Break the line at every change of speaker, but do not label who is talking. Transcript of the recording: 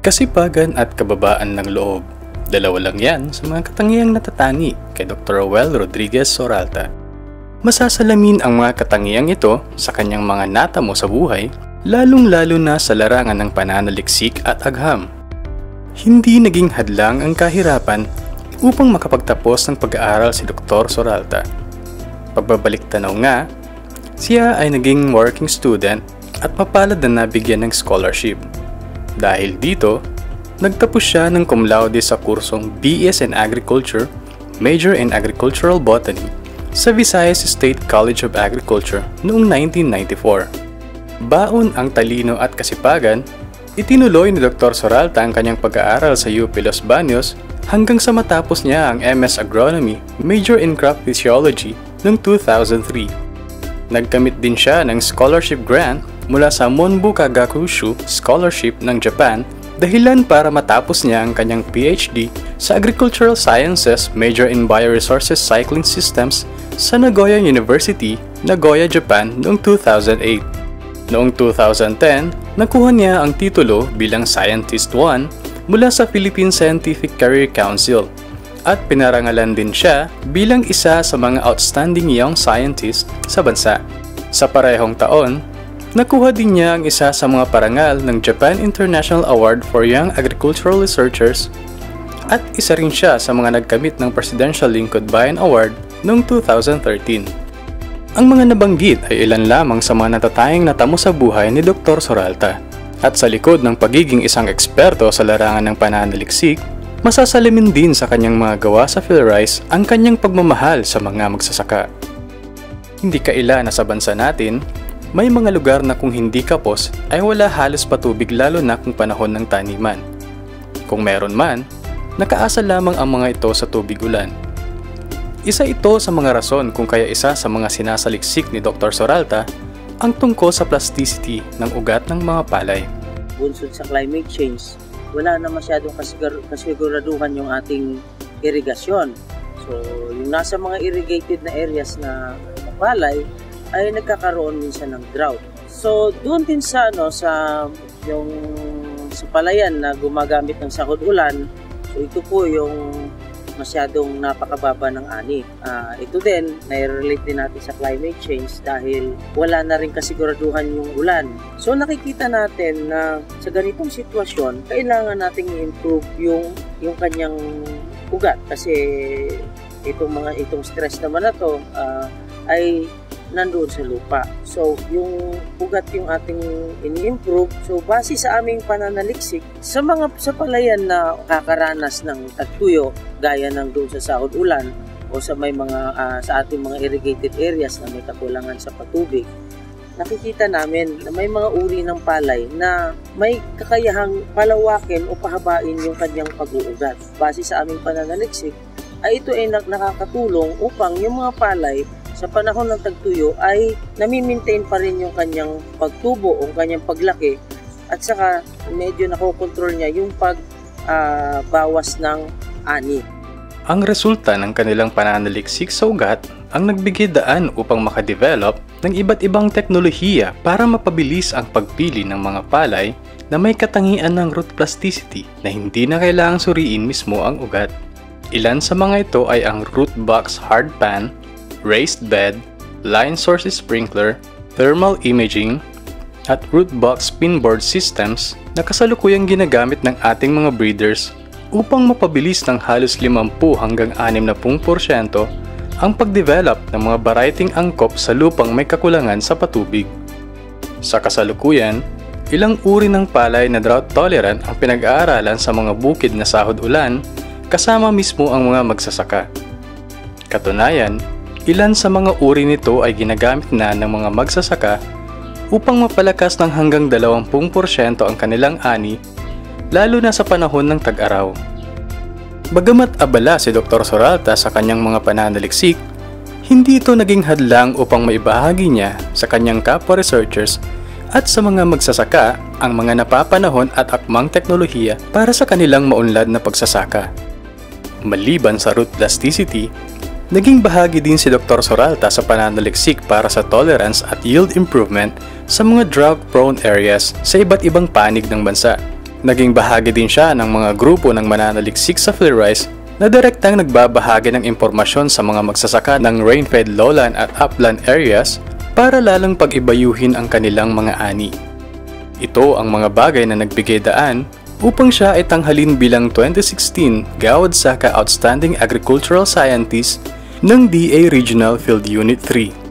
Kasipagan at kababaan ng loob. Dalawa lang yan sa mga katangiang natatani kay Dr. Roel Rodriguez Soralta. Masasalamin ang mga katangiang ito sa kanyang mga natamo sa buhay, lalong-lalo na sa larangan ng pananaliksik at agham. Hindi naging hadlang ang kahirapan upang makapagtapos ng pag-aaral si Dr. Soralta. Pagbabalik tanaw nga, siya ay naging working student at mapalad na nabigyan ng scholarship. Dahil dito, nagtapos siya ng cum laude sa kursong BS in Agriculture, Major in Agricultural Botany sa Visayas State College of Agriculture noong 1994. Baon ang talino at kasipagan, itinuloy ni Dr. Soralta ang kanyang pag-aaral sa UP Los Baños hanggang sa matapos niya ang MS Agronomy, Major in Crop Physiology noong 2003. Nagkamit din siya ng scholarship grant mula sa Monbu Kagakushu Scholarship ng Japan dahilan para matapos niya ang kanyang PhD sa Agricultural Sciences Major in Bioresources Cycling Systems sa Nagoya University, Nagoya, Japan noong 2008. Noong 2010, nakuha niya ang titulo bilang Scientist 1 mula sa Philippine Scientific Career Council at pinarangalan din siya bilang isa sa mga outstanding young scientist sa bansa. Sa parehong taon, nakuha din niya ang isa sa mga parangal ng Japan International Award for Young Agricultural Researchers at isa rin siya sa mga nagkamit ng Presidential Lingkod Bayan Award noong 2013. Ang mga nabanggit ay ilan lamang sa mga natatayang natamo sa buhay ni Dr. Soralta. At sa likod ng pagiging isang eksperto sa larangan ng pananaliksik, masasalamin din sa kanyang mga gawa sa PhilRice ang kanyang pagmamahal sa mga magsasaka. Hindi kaila na sa bansa natin, may mga lugar na kung hindi kapos ay wala halos patubig lalo na kung panahon ng taniman. Kung meron man, nakaasa lamang ang mga ito sa tubig ulan. Isa ito sa mga rason kung kaya isa sa mga sinasaliksik ni Dr. Soralta ang tungkol sa plasticity ng ugat ng mga palay.
Bunsod sa climate change, wala na masyadong kasiguraduhan yung ating irigasyon. So, yung nasa mga irrigated na areas na palay ay nagkakaroon minsan ng drought. So, doon din sa yung sa palayan na gumagamit ng sahod ulan, so ito po yung masyadong napakababa ng ani. Ito din, nai-relate din natin sa climate change dahil wala na rin kasiguraduhan yung ulan. So nakikita natin na sa ganitong sitwasyon, kailangan nating i-improve yung kanyang ugat kasi itong stress naman na to ay nandoon sa lupa. So, yung ugat yung ating ini-improve. So, base sa aming pananaliksik, sa palayan na kakaranas ng tagtuyo, gaya ng doon sa sahod ulan, o sa may mga sa ating mga irrigated areas na may kakulangan sa patubig, nakikita namin na may mga uri ng palay na may kakayahang palawakin o pahabain yung kanyang pag-uugat. Base sa aming pananaliksik, ay ito ay nakakatulong upang yung mga palay sa panahon ng tagtuyo ay nami-maintain pa rin yung kanyang pagtubo o kanyang paglaki at saka medyo nakokontrol niya yung pagbawas ng ani.
Ang resulta ng kanilang pananaliksik sa ugat ang nagbigay daan upang makadevelop ng iba't ibang teknolohiya para mapabilis ang pagpili ng mga palay na may katangian ng root plasticity na hindi na kailangang suriin mismo ang ugat. Ilan sa mga ito ay ang root box hard pan, raised bed, line source sprinkler, thermal imaging, at root box pinboard systems na kasalukuyang ginagamit ng ating mga breeders upang mapabilis ng halos 50 hanggang 60% ang pagdevelop ng mga varieting angkop sa lupang may kakulangan sa patubig. Sa kasalukuyan, ilang uri ng palay na drought tolerant ang pinag-aaralan sa mga bukid na sahod ulan kasama mismo ang mga magsasaka. Katunayan, ilan sa mga uri nito ay ginagamit na ng mga magsasaka upang mapalakas ng hanggang 20% ang kanilang ani, lalo na sa panahon ng tag-araw. Bagamat abala si Dr. Soralta sa kanyang mga pananaliksik, hindi ito naging hadlang upang maibahagi niya sa kanyang kapwa researchers at sa mga magsasaka ang mga napapanahon at akmang teknolohiya para sa kanilang maunlad na pagsasaka. Maliban sa root plasticity, naging bahagi din si Dr. Soralta sa pananaliksik para sa tolerance at yield improvement sa mga drought-prone areas sa iba't ibang panig ng bansa, Naging bahagi din siya ng mga grupo ng mananaliksik sa Flores na direktang nagbabahagi ng impormasyon sa mga magsasaka ng rain-fed lowland at upland areas para lalong pag-ibayuhin ang kanilang mga ani. Ito ang mga bagay na nagbigay daan upang siya ay tanghalin bilang 2016 Gawad Saka Outstanding Agricultural Scientist ng DA Regional Field Unit 3.